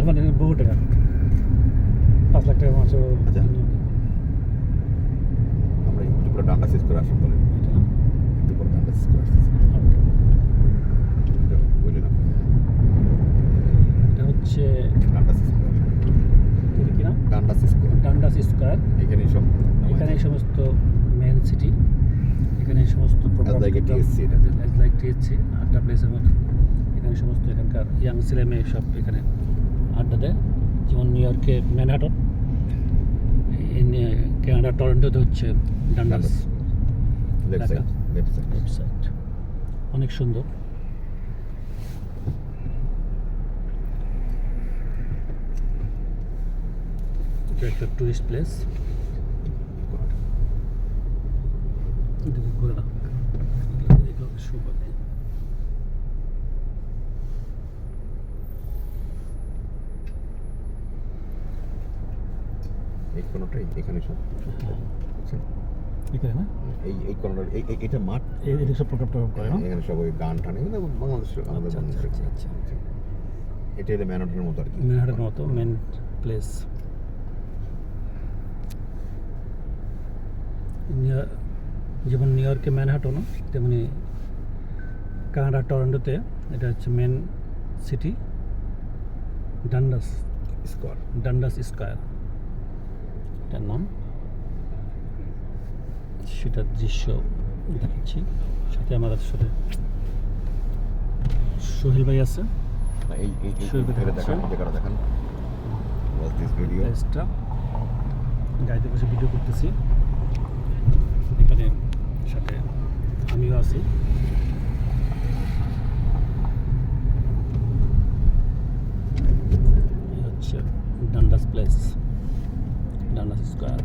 মানে বহু টাকা, 5 লাখ টাকা মাসে। আচ্ছা, আমরা একটু করে ডান্ডা শেষ করে আসুন বলেন, একটু করে ডান্ডা শেষ করে আসতেছি বললেন আপনি। এটা হচ্ছে ডান্ডাস স্কোয়ার, কি নাম? Dundas Square, Dundas square. এখানে সব এখানে এই সমস্ত মেন সিটি, এখানে এই সমস্ত লাইক টিএসসি, লাইক টিএসসি আড্ডা প্লেসের মতো। এখানে সমস্ত এখানকার ইয়াং ছেলে মেয়ে সব এখানে আড্ডা দেয়। যেমন নিউ ইয়র্কে ম্যানহাটন, কানাডা টরন্টোতে হচ্ছে Dundas. Left side, left side. Website অনেক সুন্দর। এটা একটা টুরিস্ট প্লেস। ঘুরে না এই কোনটাই এখানে সব এখানে না, এই কোনটা এটা মাঠ, এটা সব প্রোগ্রাম করে না। এখানে সব ওই গান টান, এখানে বাংলাদেশ, আমাদের আচ্ছা, বাংলাদেশের। আচ্ছা, আচ্ছা, আচ্ছা। এটা হলো ম্যানহাটনের মতো আর কি, ম্যানহাটনের মতো মেন প্লেস। যেমন নিউ ইয়র্কে ম্যানহাটন, তেমনি কানাডা টরন্টোতে এটা হচ্ছে main city Dundas Square. Dundas Square এটার নাম। সেটার দৃশ্য দেখাচ্ছি, সাথে আমাদের সাথে সোহেল ভাই আছে। এই শুরু দেখান, জায়গাটা দেখান। Watch this video. প্লেসটা গাড়িতে বসে ভিডিও করতেছি, এখানে সাথে আমিও আছি। এই হচ্ছে ডান্ডাস প্লেস, ডান্ডাস স্কোয়ার।